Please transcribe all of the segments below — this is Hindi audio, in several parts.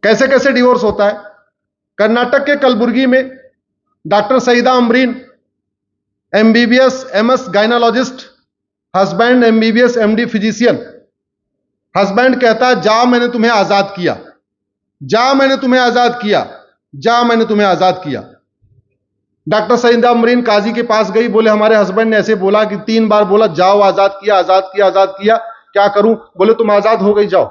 कैसे कैसे डिवोर्स होता है। कर्नाटक के कलबुर्गी में doctor Saeeda Amreen, MBBS MS gynaecologist, husband MBBS MD physician. Husband कहता है जा मैंने तुम्हें आजाद किया, जा मैंने तुम्हें आजाद किया, जा मैंने तुम्हें आजाद किया। डॉक्टर सईदा अमरीन काजी के पास गई, बोले हमारे हस्बैंड ने ऐसे बोला कि 3 बार बोला जाओ आजाद किया, आजाद किया, आजाद किया, क्या करूं। बोले तुम आजाद हो गई, जाओ।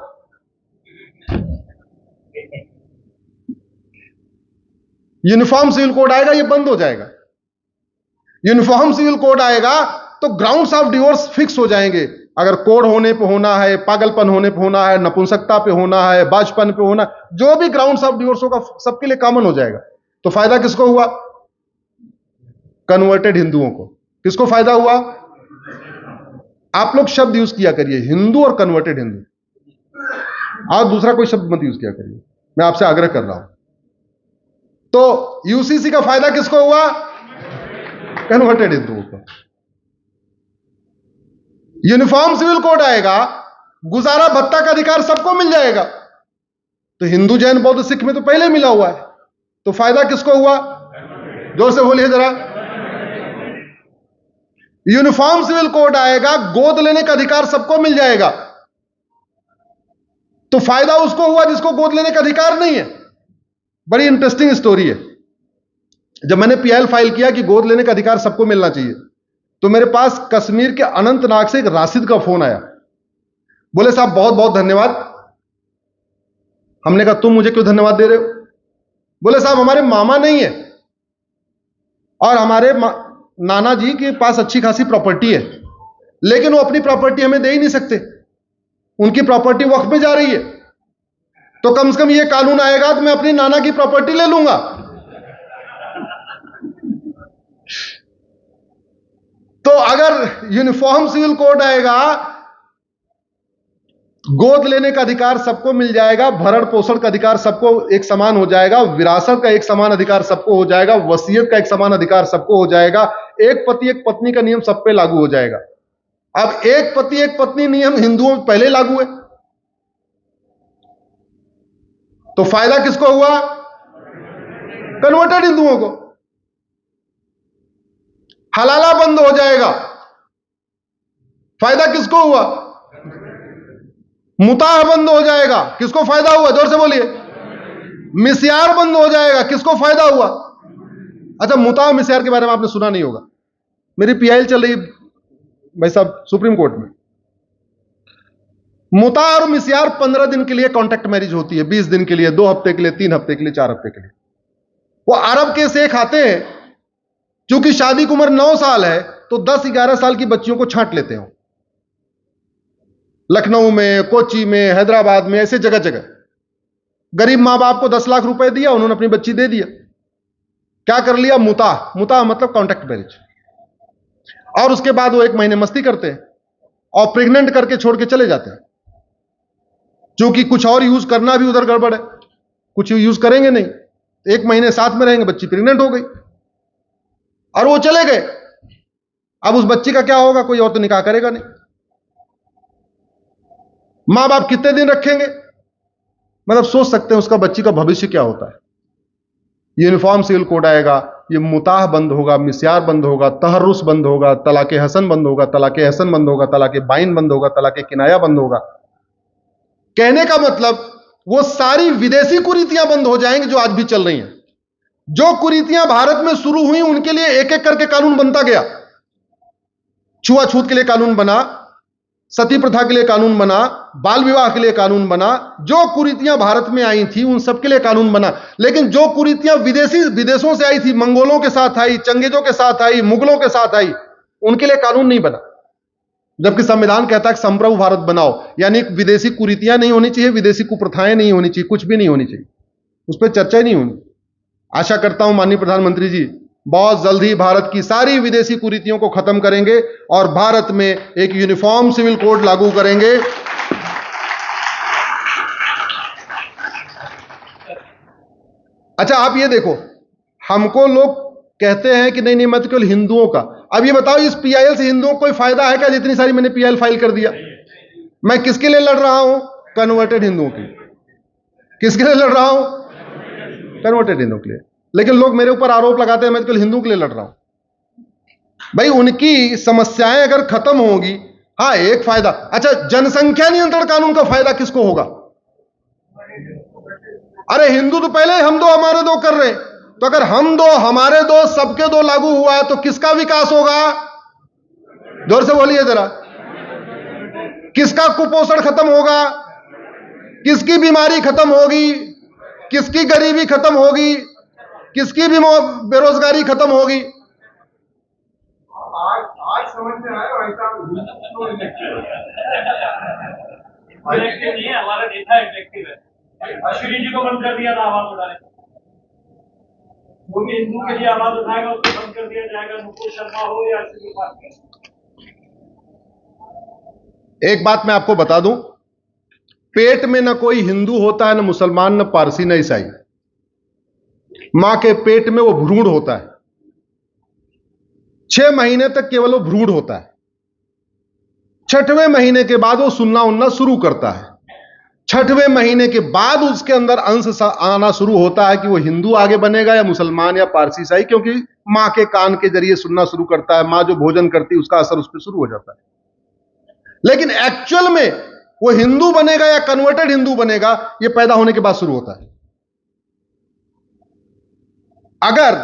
यूनिफॉर्म सिविल कोड आएगा, ये बंद हो जाएगा। यूनिफॉर्म सिविल कोड आएगा तो ग्राउंड्स ऑफ डिवोर्स फिक्स हो जाएंगे। अगर कोड होने पे होना है, पागलपन होने पे होना है, नपुंसकता पे होना है, बाजपन पे होना, जो भी ग्राउंड्स ऑफ डिवोर्स होगा सबके लिए कॉमन हो जाएगा। तो फायदा किसको हुआ? कन्वर्टेड हिंदुओं को। किसको फायदा हुआ? आप लोग शब्द यूज किया करिए, हिंदू और कन्वर्टेड हिंदू। आप दूसरा कोई शब्द मत यूज किया करिए, मैं आपसे आग्रह कर रहा हूं। तो यूसीसी का फायदा किसको हुआ? कन्वर्टेड हिंदुओं को। यूनिफॉर्म सिविल कोड आएगा, गुजारा भत्ता का अधिकार सबको मिल जाएगा। तो हिंदू जैन बौद्ध सिख में तो पहले मिला हुआ है, तो फायदा किसको हुआ? जोर से बोलिए जरा। यूनिफॉर्म सिविल कोड आएगा, गोद लेने का अधिकार सबको मिल जाएगा। तो फायदा उसको हुआ जिसको गोद लेने का अधिकार नहीं है। बड़ी इंटरेस्टिंग स्टोरी है। जब मैंने पीएल फाइल किया कि गोद लेने का अधिकार सबको मिलना चाहिए, तो मेरे पास कश्मीर के अनंतनाग से एक राशिद का फोन आया। बोले साहब बहुत बहुत धन्यवाद। हमने कहा तुम मुझे क्यों धन्यवाद दे रहे हो? बोले साहब हमारे मामा नहीं है और हमारे नाना जी के पास अच्छी खासी प्रॉपर्टी है, लेकिन वो अपनी प्रॉपर्टी हमें दे ही नहीं सकते, उनकी प्रॉपर्टी वक्फ में जा रही है। तो कम से कम ये कानून आएगा तो मैं अपनी नाना की प्रॉपर्टी ले लूंगा। तो अगर यूनिफॉर्म सिविल कोड आएगा, गोद लेने का अधिकार सबको मिल जाएगा, भरण पोषण का अधिकार सबको एक समान हो जाएगा, विरासत का एक समान अधिकार सबको हो जाएगा, वसीयत का एक समान अधिकार सबको हो जाएगा, एक पति एक पत्नी का नियम सब पे लागू हो जाएगा। अब एक पति एक पत्नी नियम हिंदुओं में पहले लागू है, तो फायदा किसको हुआ? कन्वर्टेड हिंदुओं को। हलाला बंद हो जाएगा, फायदा किसको हुआ? मुताह बंद हो जाएगा, किसको फायदा हुआ? जोर से बोलिए। मिस्यार बंद हो जाएगा, किसको फायदा हुआ? अच्छा, मुताह मिस्यार के बारे में आपने सुना नहीं होगा। मेरी पीआईएल चल रही भाई साहब सुप्रीम कोर्ट में। मुताह और मिस्यार 15 दिन के लिए कॉन्ट्रैक्ट मैरिज होती है, 20 दिन के लिए, 2 हफ्ते के लिए, 3 हफ्ते के लिए, 4 हफ्ते के लिए। वो अरब के से खाते हैं, क्योंकि शादी की उम्र 9 साल है तो 10-11 साल की बच्चियों को छांट लेते हैं। लखनऊ में, कोची में, हैदराबाद में, ऐसे जगह जगह गरीब मां बाप को 10 लाख रुपए दिया, उन्होंने अपनी बच्ची दे दिया। क्या कर लिया? मुताह। मुताह मतलब कॉन्ट्रैक्ट मैरिज। और उसके बाद वो 1 महीने मस्ती करते हैं और प्रेग्नेंट करके छोड़ के चले जाते हैं। क्योंकि कुछ और यूज करना भी उधर गड़बड़ है, कुछ यूज करेंगे नहीं, 1 महीने साथ में रहेंगे, बच्ची प्रेग्नेंट हो गई और वो चले गए। अब उस बच्ची का क्या होगा? कोई और तो निकाह करेगा नहीं। मां बाप कितने दिन रखेंगे? मतलब सोच सकते हैं उसका बच्ची का भविष्य क्या होता है। यूनिफॉर्म सिविल कोड आएगा, ये मुताह बंद होगा, मिस्यार बंद होगा, तहर्रुस बंद होगा, तलाके हसन बंद होगा, तलाके हसन बंद होगा, तलाके बाइन बंद होगा, तलाके किनाया बंद होगा। कहने का मतलब वो सारी विदेशी कुरीतियां बंद हो जाएंगी जो आज भी चल रही हैं। जो कुरीतियां भारत में शुरू हुई उनके लिए एक एक करके कानून बनता गया। छुआछूत के लिए कानून बना, सती प्रथा के लिए कानून बना, बाल विवाह के लिए कानून बना। जो कुरीतियां भारत में आई थी उन सब के लिए कानून बना। लेकिन जो कुरीतियां विदेशों से आई थी, मंगोलों के साथ आई, चंगेजों के साथ आई, मुगलों के साथ आई, उनके लिए कानून नहीं बना। जबकि संविधान कहता है कि संप्रभु भारत बनाओ, यानी विदेशी कुरीतियां नहीं होनी चाहिए, विदेशी कुप्रथाएं नहीं होनी चाहिए, कुछ भी नहीं होनी चाहिए, उस पर चर्चा ही नहीं होनी। आशा करता हूं माननीय प्रधानमंत्री जी बहुत जल्द ही भारत की सारी विदेशी कुरीतियों को खत्म करेंगे और भारत में एक यूनिफॉर्म सिविल कोड लागू करेंगे। अच्छा, आप ये देखो, हमको लोग कहते हैं कि नहीं नहीं मत केवल हिंदुओं का। अब ये बताओ, इस पीआईएल से हिंदुओं को कोई फायदा है क्या? जितनी सारी मैंने पीआईएल फाइल कर दिया, मैं किसके लिए लड़ रहा हूं? कन्वर्टेड हिंदुओं की। किसके लिए लड़ रहा हूं? कन्वर्टेड हिंदू के लिए। लेकिन लोग मेरे ऊपर आरोप लगाते हैं मैं तो हिंदू के लिए लड़ रहा हूं। भाई उनकी समस्याएं अगर खत्म होगी, हाँ एक फायदा, अच्छा जनसंख्या नियंत्रण कानून का फायदा किसको होगा? अरे हिंदू तो पहले हम दो हमारे दो कर रहे हैं, तो अगर हम दो हमारे दो सबके दो लागू हुआ तो किसका विकास होगा? जोर से बोलिए जरा। किसका कुपोषण खत्म होगा? किसकी बीमारी खत्म होगी? किसकी गरीबी खत्म होगी? किसकी भी बेरोजगारी खत्म होगी? आज समझ में आया ऐसा नहीं है, हमारा नेता इफेक्टिव है। अश्विनी जी को बंद कर दिया था आवाज उठाने, वो भी हिंदू के लिए आवाज उठाएगा उसको बंद कर दिया जाएगा, मुकुल शर्मा हो या अश्विनी पाटिल। एक बात मैं आपको बता दूं, पेट में न कोई हिंदू होता है, न मुसलमान, न पारसी, न ईसाई। मां के पेट में वो भ्रूण होता है। 6 महीने तक केवल वो भ्रूण होता है। 6वें महीने के बाद वो सुनना उनना शुरू करता है। 6वें महीने के बाद उसके अंदर अंश आना शुरू होता है कि वो हिंदू आगे बनेगा या मुसलमान या पारसी ईसाई, क्योंकि मां के कान के जरिए सुनना शुरू करता है। मां जो भोजन करती है उसका असर उस पर शुरू हो जाता है। लेकिन एक्चुअल में वो हिंदू बनेगा या कन्वर्टेड हिंदू बनेगा, ये पैदा होने के बाद शुरू होता है। अगर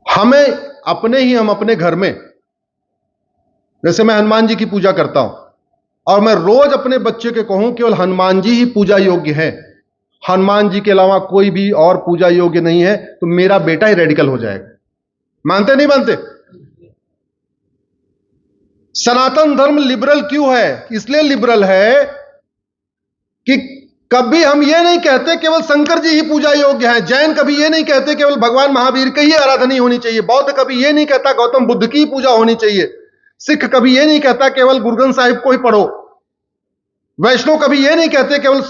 हम अपने घर में, जैसे मैं हनुमान जी की पूजा करता हूं और मैं रोज अपने बच्चे के कहूं केवल हनुमान जी ही पूजा योग्य है, हनुमान जी के अलावा कोई भी और पूजा योग्य नहीं है, तो मेरा बेटा ही रेडिकल हो जाएगा। मानते नहीं मानते? सनातन धर्म लिबरल क्यों है? इसलिए लिबरल है कि कभी हम ये नहीं कहते केवल शंकर जी ही पूजा योग्य हैं। जैन कभी ये नहीं कहते केवल भगवान महावीर की ही आराधना होनी चाहिए। बौद्ध कभी ये नहीं कहता गौतम बुद्ध की पूजा होनी चाहिए। सिख कभी ये नहीं कहता केवल गुरु ग्रंथ साहिब को ही पढ़ो। वैष्णव कभी ये नहीं कहते केवल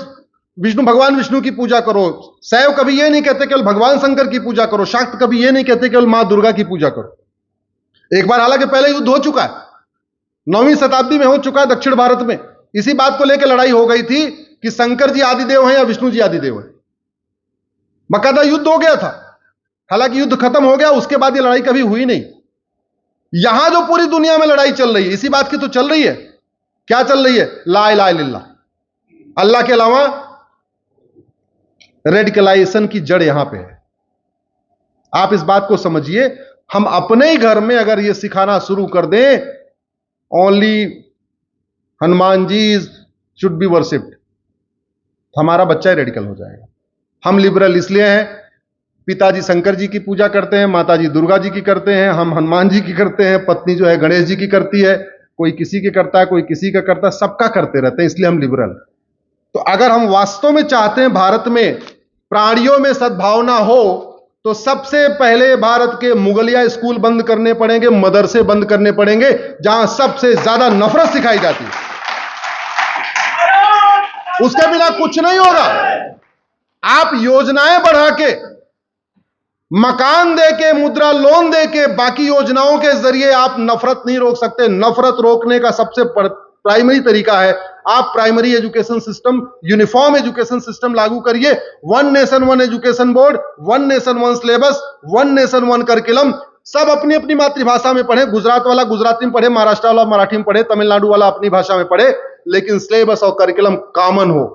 भगवान विष्णु की पूजा करो। शैव कभी ये नहीं कहते केवल भगवान शंकर की पूजा करो। शाक्त कभी ये नहीं कहते केवल मां दुर्गा की पूजा करो। एक बार हालांकि पहले युद्ध हो चुका है, 9वीं शताब्दी में हो चुका है दक्षिण भारत में। इसी बात को लेकर लड़ाई हो गई थी कि शंकर जी आदिदेव हैं या विष्णु जी आदिदेव हैं। बकायदा युद्ध हो गया था। हालांकि युद्ध खत्म हो गया, उसके बाद ये लड़ाई कभी हुई नहीं। यहां जो पूरी दुनिया में लड़ाई चल रही है इसी बात की तो चल रही है। क्या चल रही है? ला इलाहा इल्लल्लाह, अल्लाह के अलावा रेडिकलाइजेशन की जड़ यहां पे है। आप इस बात को समझिए। हम अपने ही घर में अगर यह सिखाना शुरू कर दें only Hanuman ji should be worshipped, हमारा बच्चा रेडिकल हो जाएगा। हम लिबरल इसलिए हैं, पिताजी शंकर जी की पूजा करते हैं, माताजी दुर्गा जी की करते हैं, हम हनुमान जी की करते हैं, पत्नी जो है गणेश जी की करती है, कोई किसी की करता है, कोई किसी का करता है, सबका करते रहते हैं, इसलिए हम लिबरल। तो अगर हम वास्तव में चाहते हैं भारत में प्राणियों में सद्भावना हो, तो सबसे पहले भारत के मुगलिया स्कूल बंद करने पड़ेंगे, मदरसे बंद करने पड़ेंगे, जहां सबसे ज्यादा नफरत सिखाई जाती है। उसके बिना कुछ नहीं होगा। आप योजनाएं बढ़ा के, मकान देके, मुद्रा लोन देके, बाकी योजनाओं के जरिए आप नफरत नहीं रोक सकते। नफरत रोकने का सबसे प्राइमरी तरीका है आप primary education system, uniform education system लागू करिए। 1 nation 1 education board, 1 nation 1 syllabus, 1 nation 1 curriculum. सब अपनी अपनी मातृभाषा में पढ़े। गुजरात वाला गुजराती में पढ़े, महाराष्ट्र वाला मराठी में पढ़े, तमिलनाडु वाला अपनी भाषा में पढ़े, लेकिन सिलेबस और करिकुलम कॉमन हो।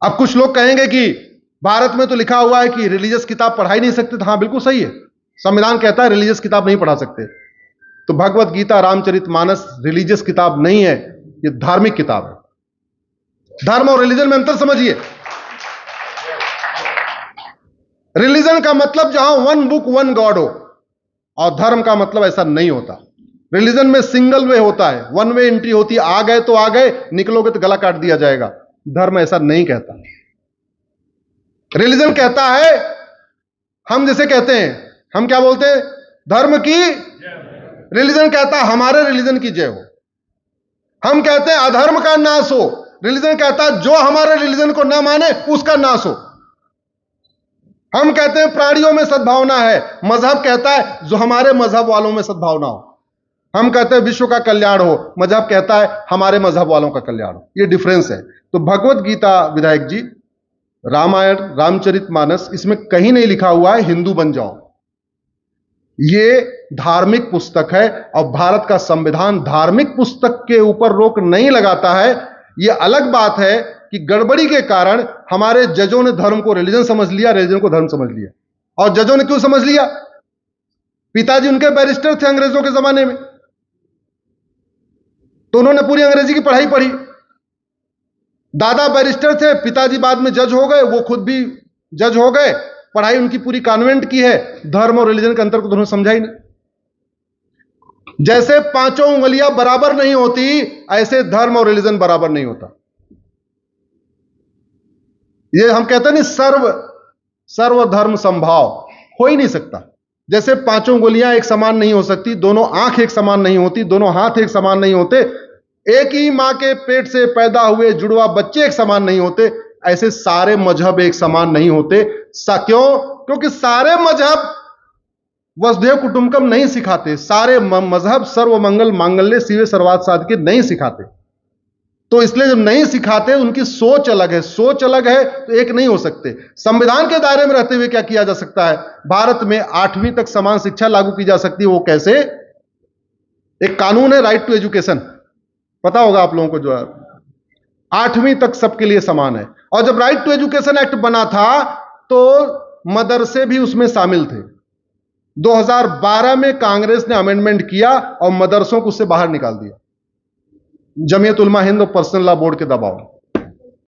अब कुछ लोग कहेंगे कि भारत में तो लिखा हुआ है कि रिलीजियस किताब पढ़ाई नहीं सकते। हाँ बिल्कुल सही है, संविधान कहता है रिलीजियस किताब नहीं पढ़ा सकते। तो भगवत गीता, रामचरितमानस रिलीजियस किताब नहीं है, ये धार्मिक किताब है। धर्म और रिलीजन में अंतर समझिए। रिलीजन का मतलब जहां 1 बुक 1 गॉड हो, और धर्म का मतलब ऐसा नहीं होता। रिलीजन में सिंगल वे होता है, 1 वे एंट्री होती है। आ गए तो आ गए, निकलोगे तो गला काट दिया जाएगा। धर्म ऐसा नहीं कहता। रिलीजन कहता है, हम जैसे कहते हैं, हम क्या बोलते हैं? धर्म की। रिलीजन कहता है हमारे रिलीजन की जय हो। हम कहते हैं अधर्म का नाश हो। रिलीजन कहता है जो हमारे रिलीजन को ना माने उसका नाश हो। हम कहते हैं प्राणियों में सद्भावना है। मजहब कहता है जो हमारे मजहब वालों में सद्भावना हो। हम कहते हैं विश्व का कल्याण हो, मजहब कहता है हमारे मजहब वालों का कल्याण हो। ये डिफरेंस है। तो भगवत गीता विधायक जी, रामायण, रामचरितमानस, इसमें कहीं नहीं लिखा हुआ है हिंदू बन जाओ। ये धार्मिक पुस्तक है और भारत का संविधान धार्मिक पुस्तक के ऊपर रोक नहीं लगाता है। यह अलग बात है कि गड़बड़ी के कारण हमारे जजों ने धर्म को रिलीजन समझ लिया, रिलीजन को धर्म समझ लिया। और जजों ने क्यों समझ लिया? पिताजी उनके बैरिस्टर थे अंग्रेजों के जमाने में, तो उन्होंने पूरी अंग्रेजी की पढ़ाई पढ़ी। दादा बैरिस्टर थे, पिताजी बाद में जज हो गए, वो खुद भी जज हो गए, पढ़ाई उनकी पूरी कॉन्वेंट की है। धर्म और रिलीजन के अंतर को तो उन्होंने समझा ही नहीं। जैसे पांचों उंगलियां बराबर नहीं होती, ऐसे धर्म और रिलीजन बराबर नहीं होता। ये हम कहते हैं नहीं, सर्व धर्म संभाव हो ही नहीं सकता। जैसे पांचों उंगलियां एक समान नहीं हो सकती, दोनों आंख एक समान नहीं होती, दोनों हाथ एक समान नहीं होते, एक ही मां के पेट से पैदा हुए जुड़वा बच्चे एक समान नहीं होते, ऐसे सारे मजहब एक समान नहीं होते। क्यों? क्योंकि सारे मजहब वसुधैव कुटुंबकम नहीं सिखाते। सारे मजहब सर्वमंगल मांगल्य शिवे सर्वार्थ साधके नहीं सिखाते। तो इसलिए जब नहीं सिखाते, उनकी सोच अलग है, सोच अलग है, तो एक नहीं हो सकते। संविधान के दायरे में रहते हुए क्या किया जा सकता है? भारत में 8वीं तक समान शिक्षा लागू की जा सकती है। वो कैसे? एक कानून है राइट टू एजुकेशन, पता होगा आप लोगों को, जो है 8वीं तक सबके लिए समान है। और जब राइट टू एजुकेशन एक्ट बना था तो मदरसे भी उसमें शामिल थे। 2012 में कांग्रेस ने अमेंडमेंट किया और मदरसों को उससे बाहर निकाल दिया, जमीयत उलमा हिंद और पर्सनल लॉ बोर्ड के दबाव।